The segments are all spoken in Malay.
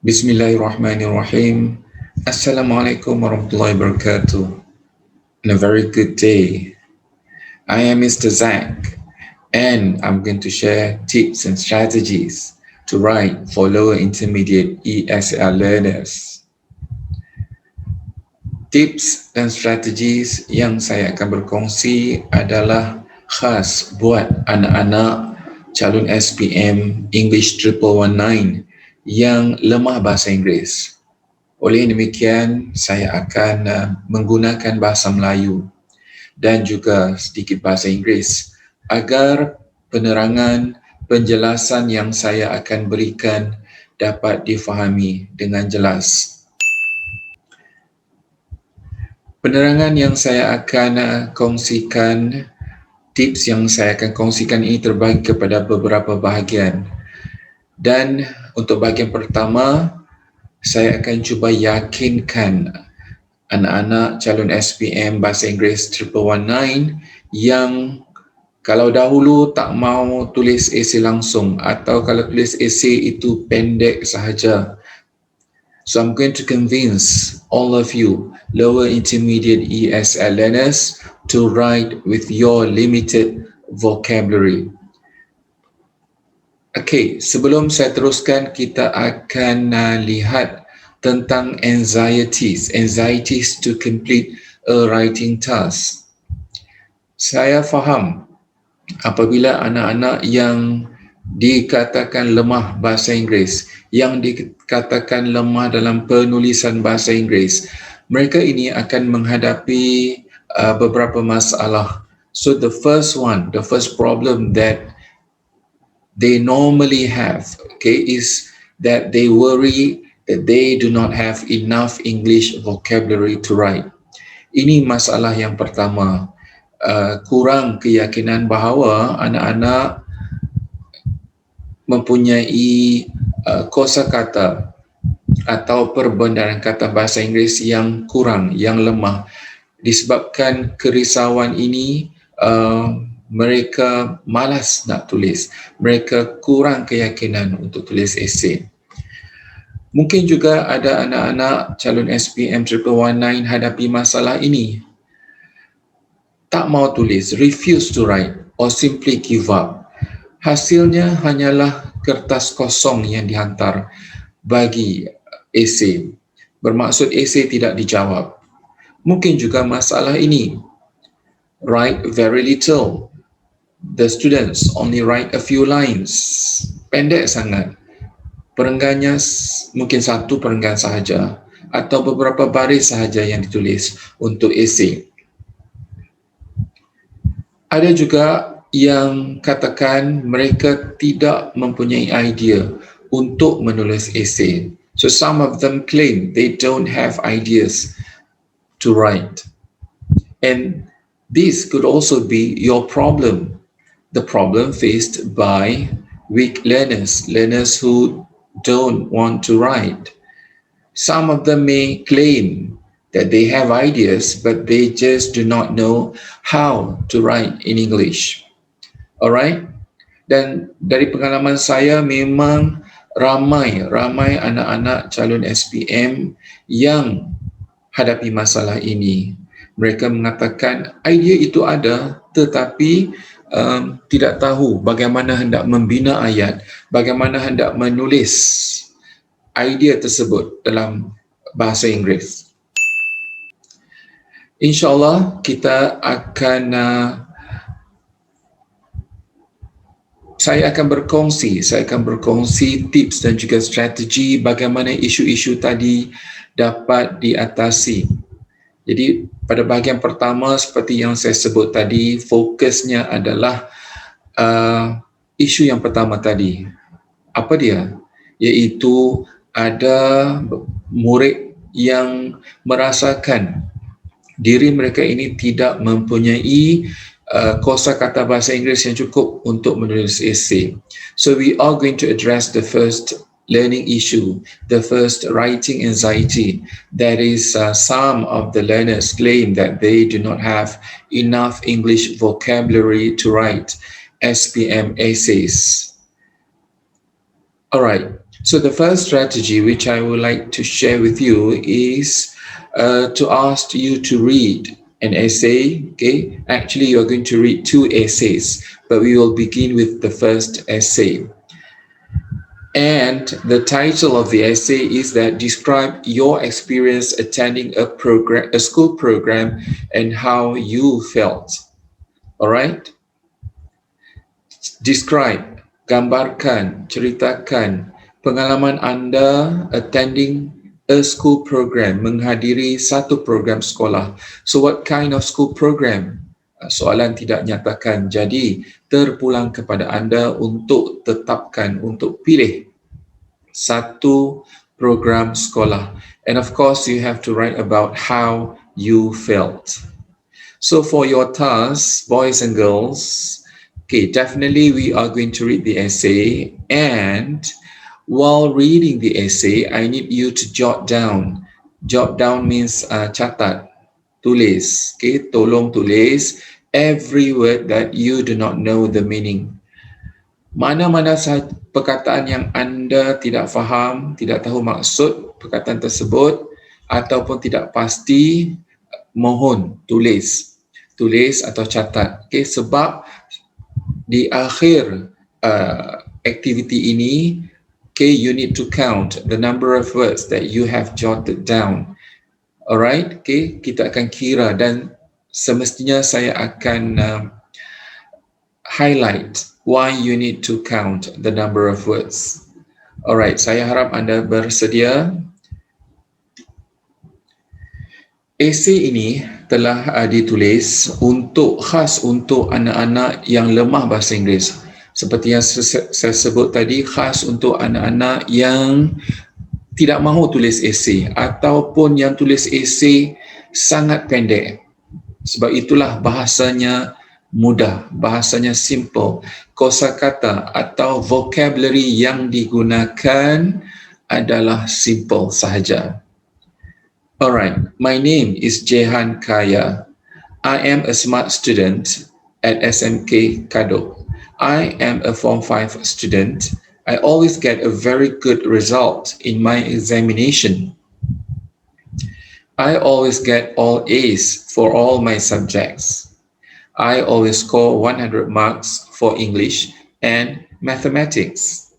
Bismillahirrahmanirrahim. Assalamualaikum warahmatullahi wabarakatuh. And a very good day. I am Mr. Zach, and I'm going to share tips and strategies to write for lower intermediate ESL learners. Tips dan strategies yang saya akan berkongsi adalah khas buat anak-anak calon SPM English 1119 yang lemah bahasa Inggeris. Oleh demikian, saya akan menggunakan bahasa Melayu dan juga sedikit bahasa Inggeris agar penerangan, penjelasan yang saya akan berikan dapat difahami dengan jelas. Penerangan yang saya akan kongsikan, tips yang saya akan kongsikan ini terbagi kepada beberapa bahagian. Dan untuk bahagian pertama, saya akan cuba yakinkan anak-anak calon SPM Bahasa Inggeris 1119 yang kalau dahulu tak mau tulis esei langsung atau kalau tulis esei itu pendek sahaja. So I'm going to convince all of you lower intermediate ESL learners to write with your limited vocabulary. Okey, sebelum saya teruskan, kita akan lihat tentang anxieties to complete a writing task. Saya faham apabila anak-anak yang dikatakan lemah bahasa Inggeris, yang dikatakan lemah dalam penulisan bahasa Inggeris, mereka ini akan menghadapi beberapa masalah. So the first problem that they normally have, is that they worry that they do not have enough English vocabulary to write. Ini masalah yang pertama. Kurang keyakinan bahawa anak-anak mempunyai kosakata atau perbendaharaan kata bahasa Inggeris yang kurang, yang lemah. Disebabkan kerisauan ini, mereka malas nak tulis. Mereka kurang keyakinan untuk tulis esei. Mungkin juga ada anak-anak calon SPM 1119 hadapi masalah ini. Tak mau tulis, refuse to write or simply give up. Hasilnya hanyalah kertas kosong yang dihantar bagi esei. Bermaksud esei tidak dijawab. Mungkin juga masalah ini. Write very little. The students only write a few lines. Pendek sangat. Perenggannya mungkin satu perenggan sahaja atau beberapa baris sahaja yang ditulis untuk esei. Ada juga yang katakan mereka tidak mempunyai idea untuk menulis esei. So some of them claim they don't have ideas to write. And this could also be your problem. The problem faced by weak learners who don't want to write. Some of them may claim that they have ideas, but they just do not know how to write in English. Alright? Dan dari pengalaman saya, memang ramai anak-anak calon SPM yang hadapi masalah ini. Mereka mengatakan idea itu ada, tetapi tidak tahu bagaimana hendak membina ayat, bagaimana hendak menulis idea tersebut dalam bahasa Inggeris. InsyaAllah kita akan saya akan berkongsi tips dan juga strategi bagaimana isu-isu tadi dapat diatasi. Jadi pada bahagian pertama, seperti yang saya sebut tadi, fokusnya adalah isu yang pertama tadi. Apa dia? Iaitu ada murid yang merasakan diri mereka ini tidak mempunyai kosakata bahasa Inggeris yang cukup untuk menulis esei. So we are going to address the first learning issue, the first writing anxiety. That is, some of the learners claim that they do not have enough English vocabulary to write SPM essays. Alright, So the first strategy which I would like to share with you is to ask you to read an essay. Okay, actually you're going to read two essays, but we will begin with the first essay. And the title of the essay is that describe your experience attending a school program and how you felt. All right? Describe, gambarkan, ceritakan pengalaman anda attending a school program, menghadiri satu program sekolah. So what kind of school program? Soalan tidak nyatakan. Jadi terpulang kepada anda untuk tetapkan, untuk pilih satu program sekolah. And of course you have to write about how you felt. So for your task, boys and girls, okay, definitely we are going to read the essay, and while reading the essay, I need you to jot down. Jot down means catat, tulis, okay, tolong tulis every word that you do not know the meaning. Mana-mana perkataan yang anda tidak faham, tidak tahu maksud perkataan tersebut ataupun tidak pasti, mohon tulis atau catat. Okay, sebab di akhir aktiviti ini, okay, you need to count the number of words that you have jotted down. Alright, okay, kita akan kira dan semestinya saya akan highlight why you need to count the number of words. Alright, saya harap anda bersedia. Esei ini telah ditulis khas untuk anak-anak yang lemah bahasa Inggeris. Seperti yang saya sebut tadi, khas untuk anak-anak yang tidak mahu tulis esei ataupun yang tulis esei sangat pendek. Sebab itulah bahasanya mudah, bahasanya simple. Kosakata atau vocabulary yang digunakan adalah simple sahaja. Alright, my name is Jehan Kaya. I am a smart student at SMK Kadok. I am a Form 5 student. I always get a very good result in my examination. I always get all A's for all my subjects. I always score 100 marks for English and mathematics.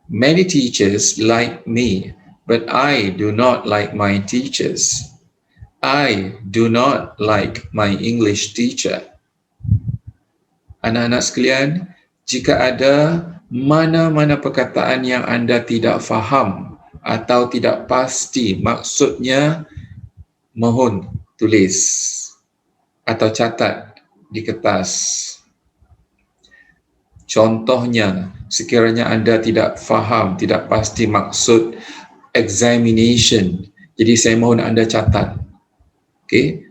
Many teachers like me, but I do not like my teachers. I do not like my English teacher. Anak-anak sekalian, jika ada mana-mana perkataan yang anda tidak faham atau tidak pasti maksudnya, mohon tulis atau catat di kertas. Contohnya, sekiranya anda tidak faham, tidak pasti maksud examination, jadi saya mohon anda catat. Okay?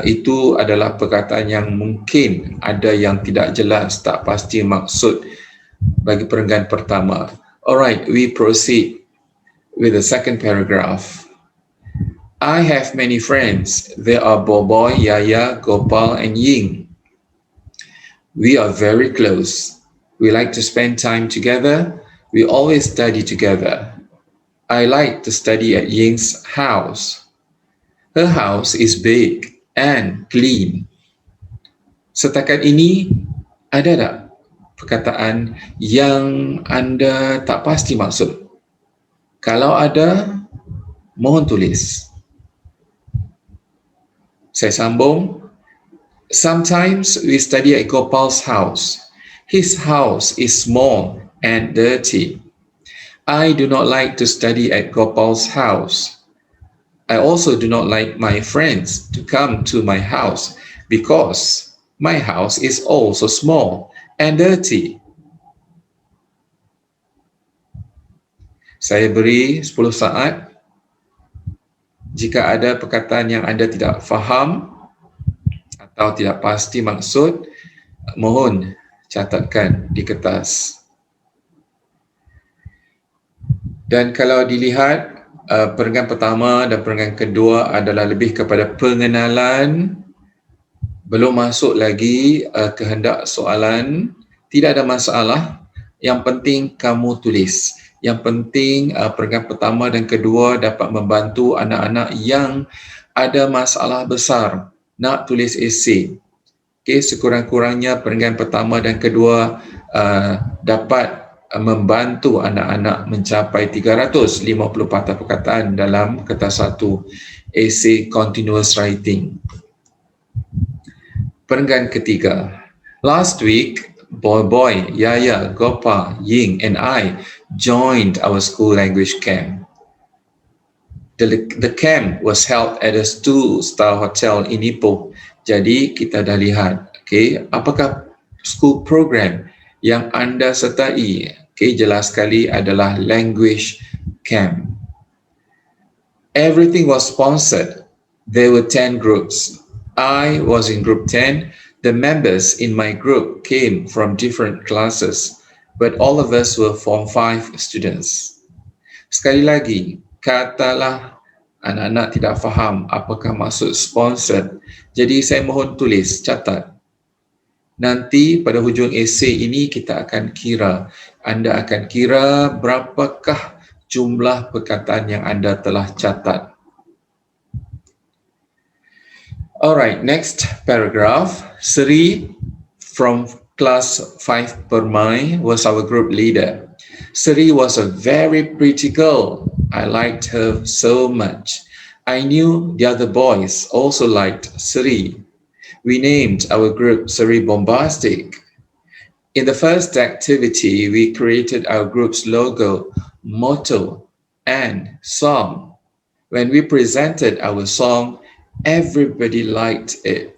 Itu adalah perkataan yang mungkin ada yang tidak jelas, tak pasti maksud bagi perenggan pertama. Alright, we proceed with the second paragraph. I have many friends. There are Boboy, Yaya, Gopal, and Ying. We are very close. We like to spend time together. We always study together. I like to study at Ying's house. Her house is big and clean. Setakat ini, ada tak perkataan yang anda tak pasti maksud? Kalau ada, mohon tulis. Saya sambung. Sometimes we study at Gopal's house. His house is small and dirty. I do not like to study at Gopal's house. I also do not like my friends to come to my house because my house is also small and dirty. Saya beri 10 saat. Jika ada perkataan yang anda tidak faham atau tidak pasti maksud, mohon catatkan di kertas. Dan kalau dilihat, perenggan pertama dan perenggan kedua adalah lebih kepada pengenalan, belum masuk lagi kehendak soalan. Tidak ada masalah, yang penting kamu tulis. Yang penting perenggan pertama dan kedua dapat membantu anak-anak yang ada masalah besar nak tulis esei. Okay, sekurang-kurangnya perenggan pertama dan kedua dapat membantu anak-anak mencapai 350 patah perkataan dalam kertas satu esei continuous writing. Perenggan ketiga. Last week, Boy, Yaya, Gopa, Ying and I joined our school language camp. The camp was held at a 2-star hotel in Ipoh. Jadi kita dah lihat, okay, apakah school program yang anda sertai. Okay, jelas sekali adalah language camp. Everything was sponsored. There were 10 groups. I was in group 10. The members in my group came from different classes, but all of us were Form 5 students. Sekali lagi, katalah anak-anak tidak faham apakah maksud sponsored. Jadi saya mohon tulis, catat. Nanti pada hujung esei ini kita akan kira. Anda akan kira berapakah jumlah perkataan yang anda telah catat. Alright, next paragraph. Sri from class 5 Permai was our group leader. Sri was a very pretty girl. I liked her so much. I knew the other boys also liked Sri. We named our group Sri Bombastic. In the first activity, we created our group's logo, motto, and song. When we presented our song, everybody liked it.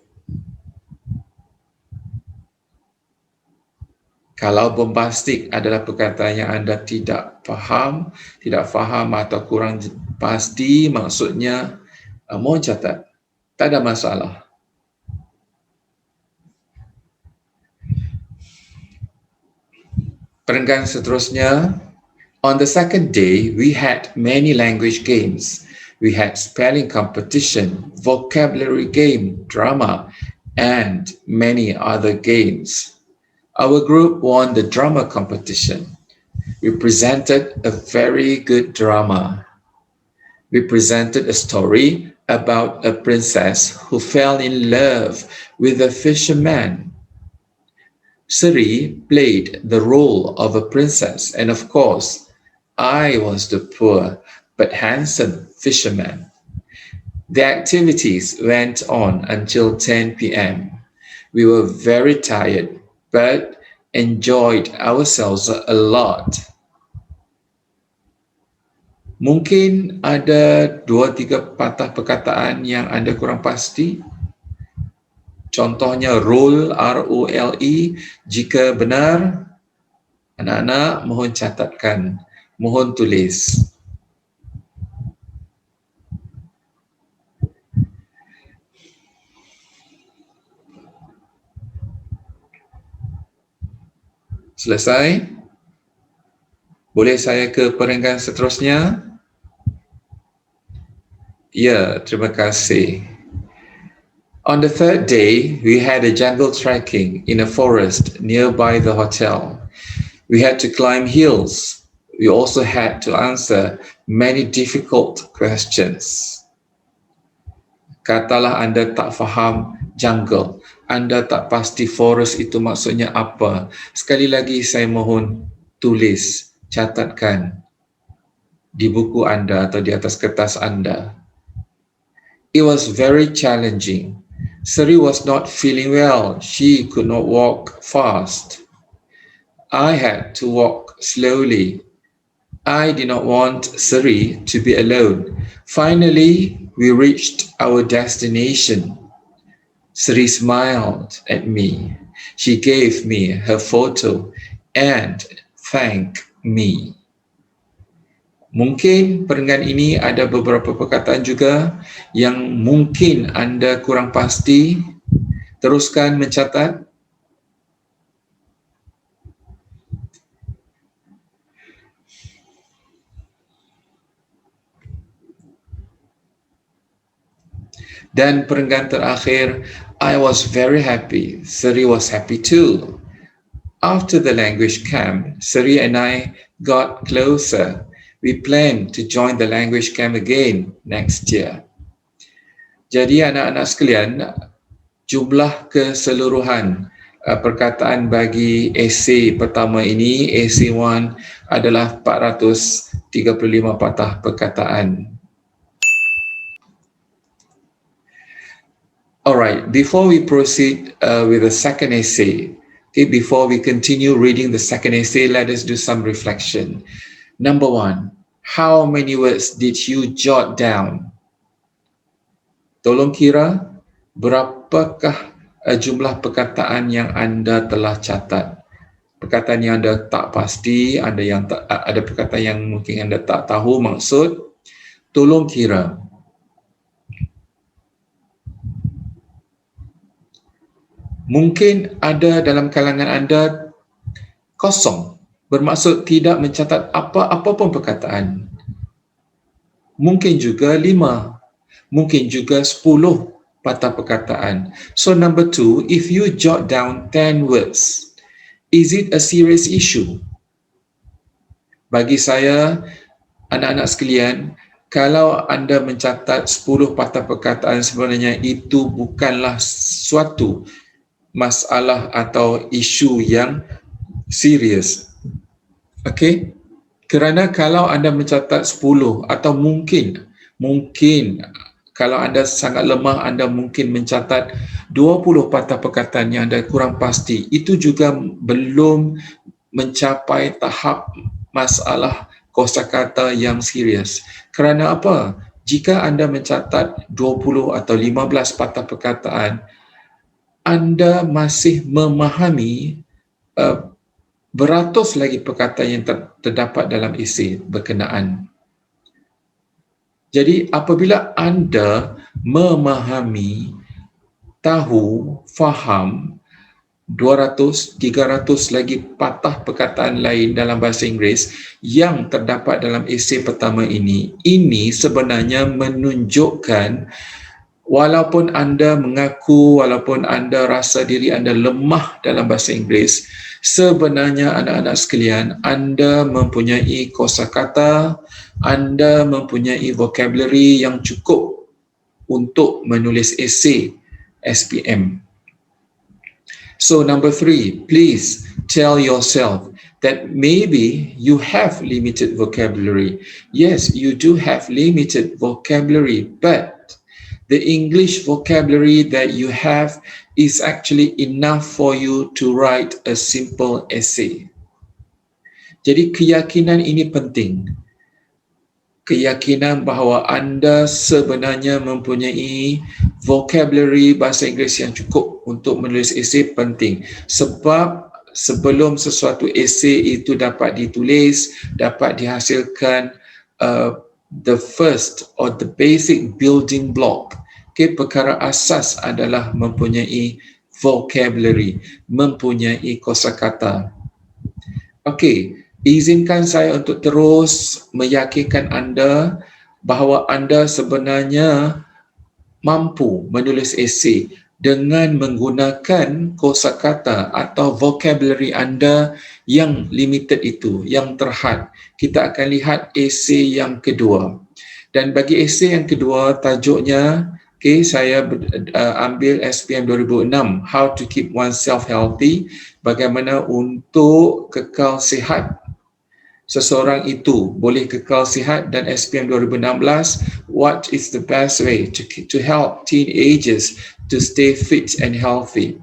Kalau bombastik adalah perkataan yang anda tidak faham atau kurang pasti maksudnya, mohon catat. Tak ada masalah. Perenggan seterusnya. On the second day, we had many language games. We had spelling competition, vocabulary game, drama, and many other games. Our group won the drama competition. We presented a very good drama. We presented a story about a princess who fell in love with a fisherman. Sri played the role of a princess, and of course, I was the poor but handsome fisherman. The activities went on until 10 p.m. We were very tired, but enjoyed ourselves a lot. Mungkin ada 2-3 patah perkataan yang anda kurang pasti. Contohnya role, R-O-L-E. Jika benar, anak-anak mohon catatkan, mohon tulis. Selesai? Boleh saya ke perenggan seterusnya? Ya, terima kasih. On the third day, we had a jungle trekking in a forest nearby the hotel. We had to climb hills. We also had to answer many difficult questions. Katalah anda tak faham jungle, anda tak pasti forest itu maksudnya apa. Sekali lagi saya mohon tulis, catatkan di buku anda atau di atas kertas anda. It was very challenging. Sri was not feeling well. She could not walk fast. I had to walk slowly. I did not want Sri to be alone. Finally, we reached our destination. Sri smiled at me. She gave me her photo and thanked me. Mungkin perenggan ini ada beberapa perkataan juga yang mungkin anda kurang pasti. Teruskan mencatat. Dan perenggan terakhir, I was very happy. Sri was happy too. After the language camp, Sri and I got closer. We plan to join the language camp again next year. Jadi anak-anak sekalian, jumlah keseluruhan perkataan bagi esei pertama ini, essay 1, adalah 435 patah perkataan. Alright, before we proceed with the second essay, before we continue reading the second essay, let us do some reflection. Number 1, how many words did you jot down? Tolong kira berapakah jumlah perkataan yang anda telah catat. Perkataan yang anda tak pasti, ada perkataan yang mungkin anda tak tahu maksud. Tolong kira. Mungkin ada dalam kalangan anda kosong, bermaksud tidak mencatat apa-apa pun perkataan. Mungkin juga 5, mungkin juga 10 patah perkataan. So number 2, if you jot down 10 words, is it a serious issue? Bagi saya, anak-anak sekalian, kalau anda mencatat 10 patah perkataan, sebenarnya itu bukanlah suatu masalah atau isu yang serius. Okey? Kerana kalau anda mencatat 10 atau mungkin kalau anda sangat lemah, anda mungkin mencatat 20 patah perkataan yang anda kurang pasti. Itu juga belum mencapai tahap masalah kosakata yang serius. Kerana apa? Jika anda mencatat 20 atau 15 patah perkataan, anda masih memahami beratus lagi perkataan yang terdapat dalam esei berkenaan. Jadi apabila anda memahami, tahu, faham 200, 300 lagi patah perkataan lain dalam bahasa Inggeris yang terdapat dalam esei pertama ini sebenarnya menunjukkan walaupun anda mengaku, walaupun anda rasa diri anda lemah dalam bahasa Inggeris, sebenarnya anak-anak sekalian, anda mempunyai kosakata, anda mempunyai vocabulary yang cukup untuk menulis esei SPM. So number 3, please tell yourself that maybe you have limited vocabulary. Yes, you do have limited vocabulary, but the English vocabulary that you have is actually enough for you to write a simple essay. Jadi keyakinan ini penting. Keyakinan bahawa anda sebenarnya mempunyai vocabulary bahasa Inggeris yang cukup untuk menulis esei penting. Sebab sebelum sesuatu esei itu dapat ditulis, dapat dihasilkan the first or the basic building block. Perkara asas adalah mempunyai vocabulary, mempunyai kosakata. Izinkan saya untuk terus meyakinkan anda bahawa anda sebenarnya mampu menulis esei dengan menggunakan kosakata atau vocabulary anda yang limited itu, yang terhad. Kita akan lihat esei yang kedua. Dan bagi esei yang kedua, tajuknya, saya ambil SPM 2006, How to Keep Oneself Healthy, bagaimana untuk kekal sihat. Seseorang itu boleh kekal sihat, dan SPM 2016, what is the best way to help teenagers to stay fit and healthy.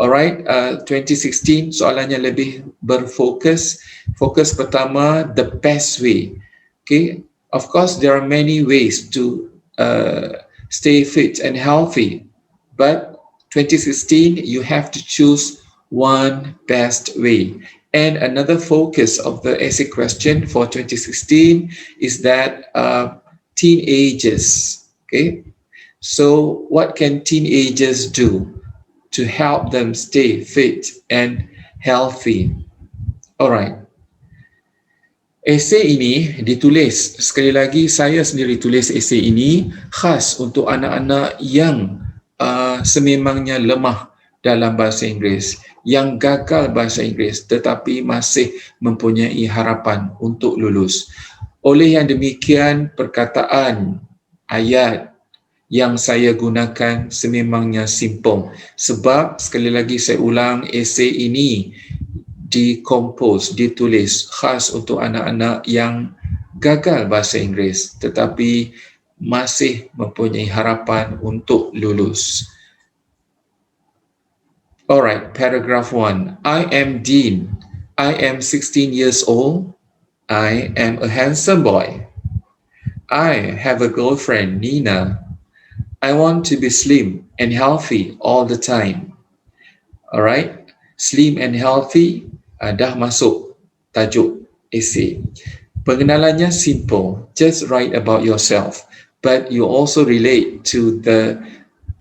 Alright, 2016 soalannya lebih berfokus. Fokus pertama, the best way. Of course there are many ways to stay fit and healthy, but 2016 you have to choose one best way. And another focus of the essay question for 2016 is that teenagers. So what can teenagers do to help them stay fit and healthy? Alright. Esei ini ditulis, sekali lagi saya sendiri tulis esei ini khas untuk anak-anak yang sememangnya lemah dalam bahasa Inggeris, yang gagal bahasa Inggeris tetapi masih mempunyai harapan untuk lulus. Oleh yang demikian, perkataan ayat yang saya gunakan sememangnya simple. Sebab, sekali lagi saya ulang, esei ini ditulis khas untuk anak-anak yang gagal bahasa Inggeris tetapi masih mempunyai harapan untuk lulus. Alright, paragraph 1. I am Dean. I am 16 years old. I am a handsome boy. I have a girlfriend, Nina. I want to be slim and healthy all the time. Alright, slim and healthy dah masuk tajuk essay. Pengenalannya simple, just write about yourself, but you also relate to the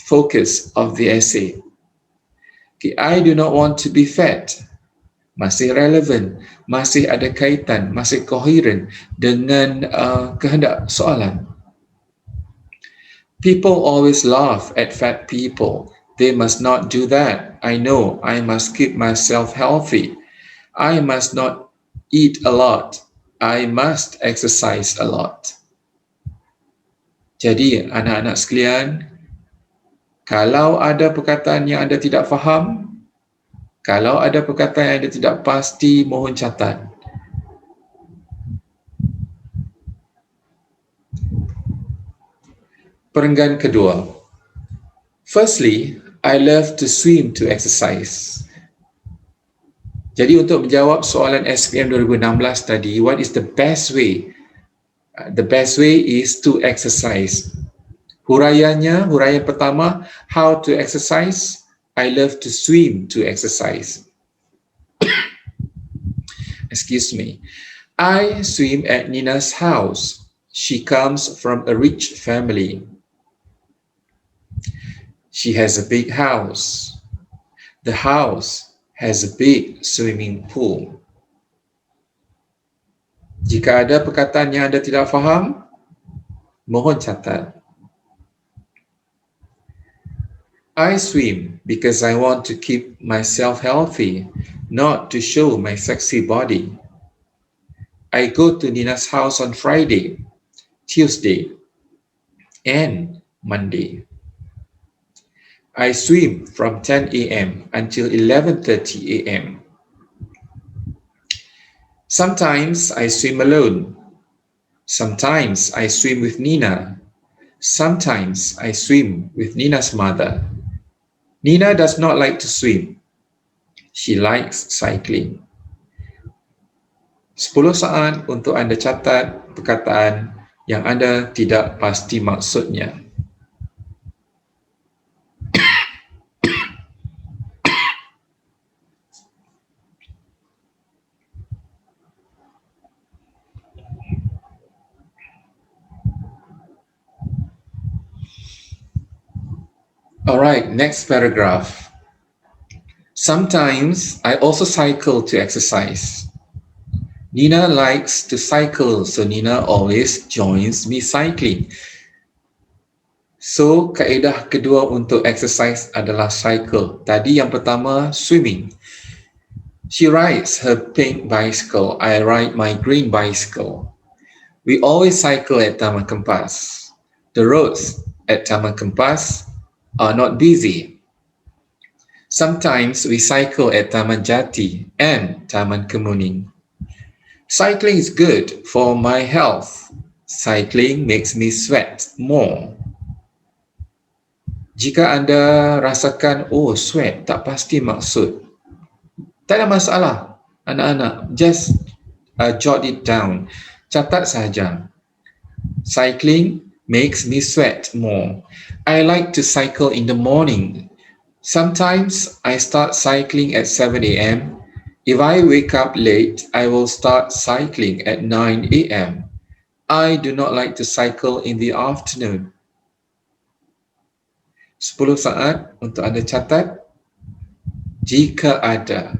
focus of the essay. Okay, I do not want to be fat. Masih relevan, masih ada kaitan, masih koheren dengan kehendak soalan. People always laugh at fat people. They must not do that. I know I must keep myself healthy. I must not eat a lot. I must exercise a lot. Jadi anak-anak sekalian, kalau ada perkataan yang anda tidak faham, kalau ada perkataan yang anda tidak pasti, mohon catat. Perenggan kedua. Firstly, I love to swim to exercise. Jadi untuk menjawab soalan SPM 2016 tadi, what is the best way? The best way is to exercise. Huraiannya, huraian pertama, how to exercise? I love to swim to exercise. Excuse me. I swim at Nina's house. She comes from a rich family. She has a big house. The house has a big swimming pool. Jika ada perkataan yang anda tidak faham, mohon catat. I swim because I want to keep myself healthy, not to show my sexy body. I go to Nina's house on Friday, Tuesday, and Monday. I swim from 10 a.m. until 11:30 a.m. Sometimes I swim alone. Sometimes I swim with Nina. Sometimes I swim with Nina's mother. Nina does not like to swim. She likes cycling. 10 saat untuk anda catat perkataan yang anda tidak pasti maksudnya. Alright, next paragraph. Sometimes I also cycle to exercise. Nina likes to cycle, so Nina always joins me cycling. So, kaedah kedua untuk exercise adalah cycle. Tadi yang pertama, swimming. She rides her pink bicycle. I ride my green bicycle. We always cycle at Taman Kempas. The roads at Taman Kempas are not busy. Sometimes we cycle at Taman Jati and Taman Kemuning. Cycling is good for my health. Cycling makes me sweat more. Jika anda rasakan, oh sweat, tak pasti maksud, tak ada masalah, anak-anak, just jot it down, catat saja. Cycling makes me sweat more. I like to cycle in the morning. Sometimes I start cycling at 7 a.m. If I wake up late, I will start cycling at 9 a.m. I do not like to cycle in the afternoon. 10 saat untuk anda catat. Jika ada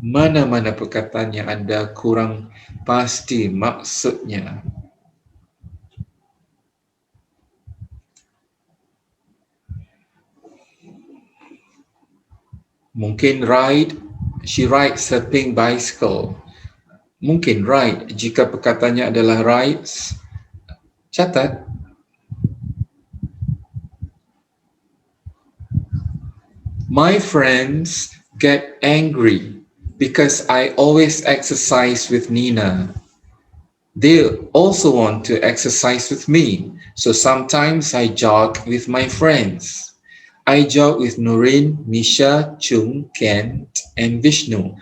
mana-mana perkataan yang anda kurang pasti maksudnya, Mungkin she rides her pink bicycle. Mungkin ride, jika perkataannya adalah rides, catat. My friends get angry because I always exercise with Nina. They also want to exercise with me, so sometimes I jog with my friends. I jog with Nurin, Misha, Chung, Kent, and Vishnu.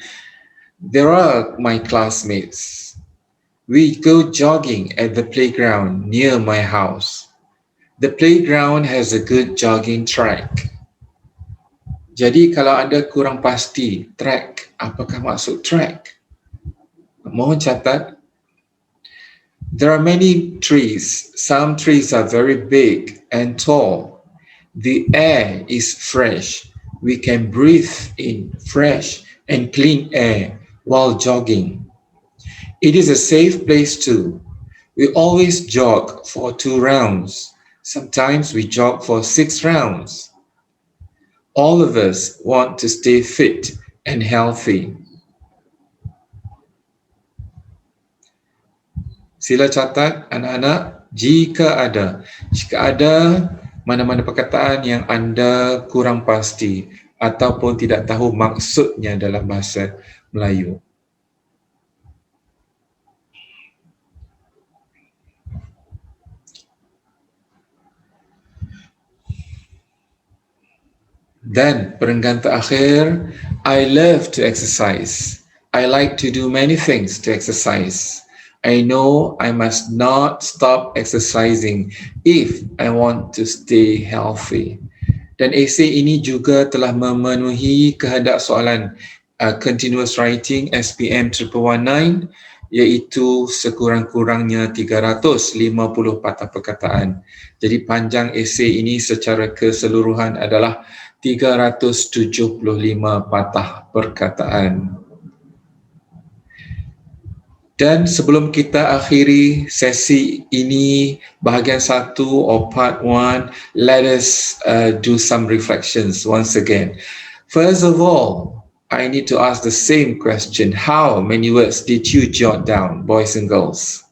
They are my classmates. We go jogging at the playground near my house. The playground has a good jogging track. Jadi kalau anda kurang pasti track, apakah maksud track? Mohon catat. There are many trees. Some trees are very big and tall. The air is fresh. We can breathe in fresh and clean air while jogging. It is a safe place too. We always jog for 2 rounds. Sometimes we jog for 6 rounds. All of us want to stay fit and healthy. Sila catat anak-anak jika ada mana-mana perkataan yang anda kurang pasti ataupun tidak tahu maksudnya dalam bahasa Melayu. Dan perenggan terakhir, I love to exercise. I like to do many things to exercise. I know I must not stop exercising if I want to stay healthy. Dan esei ini juga telah memenuhi kehendak soalan continuous writing SPM 1119, iaitu sekurang-kurangnya 350 patah perkataan. Jadi panjang esei ini secara keseluruhan adalah 375 patah perkataan. Dan sebelum kita akhiri sesi ini, bahagian 1 or part 1, let us do some reflections once again. First of all, I need to ask the same question. How many words did you jot down, boys and girls?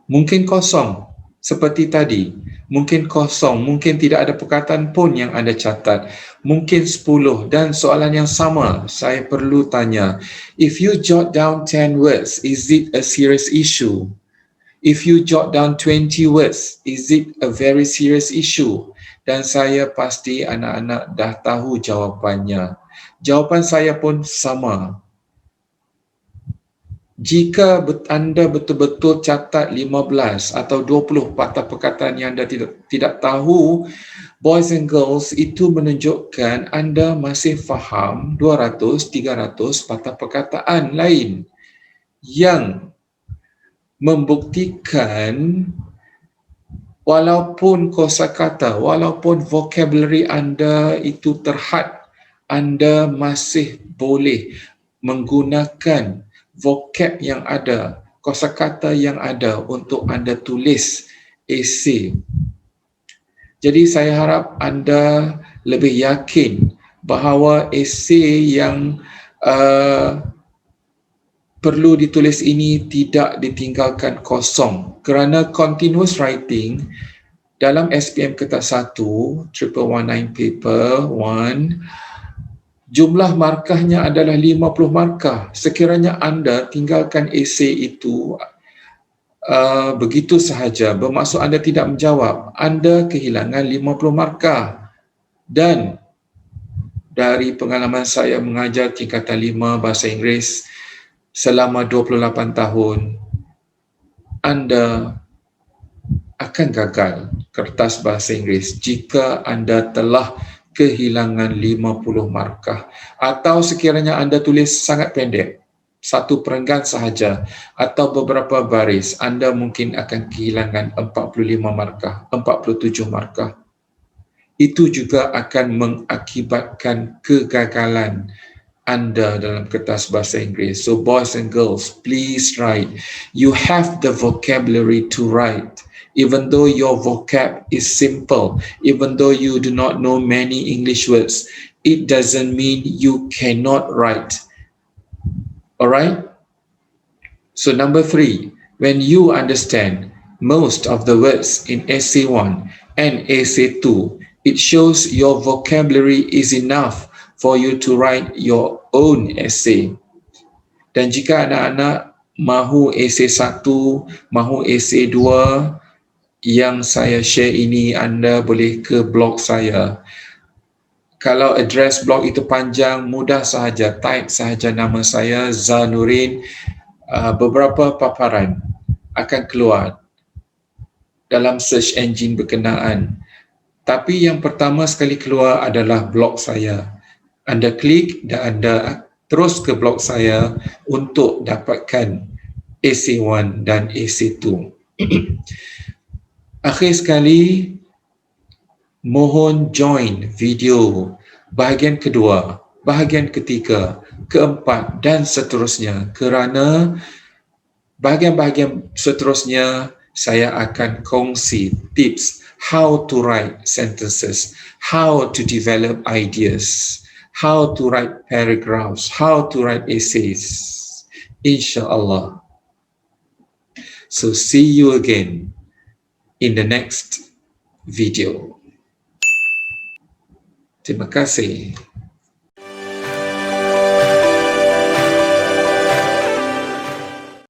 Mungkin kosong, seperti tadi. Mungkin kosong, mungkin tidak ada perkataan pun yang anda catat. Mungkin 10 dan soalan yang sama saya perlu tanya. If you jot down 10 words, is it a serious issue? If you jot down 20 words, is it a very serious issue? Dan saya pasti anak-anak dah tahu jawapannya. Jawapan saya pun sama. Jika anda betul-betul catat 15 atau 20 patah perkataan yang anda tidak tahu, boys and girls, itu menunjukkan anda masih faham 200-300 patah perkataan lain yang membuktikan walaupun kosakata, walaupun vocabulary anda itu terhad, anda masih boleh menggunakan vocab yang ada, kosakata yang ada untuk anda tulis esei. Jadi saya harap anda lebih yakin bahawa esei yang perlu ditulis ini tidak ditinggalkan kosong, kerana continuous writing dalam SPM Ketas 1 1119 paper 1, jumlah markahnya adalah 50 markah. Sekiranya anda tinggalkan esei itu begitu sahaja, bermaksud anda tidak menjawab, anda kehilangan 50 markah. Dan dari pengalaman saya mengajar tingkatan 5 bahasa Inggeris selama 28 tahun, anda akan gagal kertas bahasa Inggeris jika anda telah kehilangan 50 markah. Atau sekiranya anda tulis sangat pendek, satu perenggan sahaja atau beberapa baris, anda mungkin akan kehilangan 45 markah, 47 markah. Itu juga akan mengakibatkan kegagalan anda dalam kertas bahasa Inggeris. So boys and girls, please write. You have the vocabulary to write. Even though your vocab is simple, even though you do not know many English words, it doesn't mean you cannot write. All right? So number 3, when you understand most of the words in Essay 1 and Essay 2, it shows your vocabulary is enough for you to write your own essay. Dan jika anak-anak mahu Essay 1, mahu Essay 2, yang saya share ini, anda boleh ke blog saya. Kalau address blog itu panjang, mudah sahaja, type sahaja nama saya, Zanurin. Beberapa paparan akan keluar dalam search engine berkenaan. Tapi yang pertama sekali keluar adalah blog saya. Anda klik dan anda terus ke blog saya untuk dapatkan Essay 1 dan Essay 2. Akhir sekali, mohon join video bahagian kedua, bahagian ketiga, keempat dan seterusnya, kerana bahagian-bahagian seterusnya saya akan kongsi tips how to write sentences, how to develop ideas, how to write paragraphs, how to write essays, insyaAllah. So see you again in the next video. Terima kasih.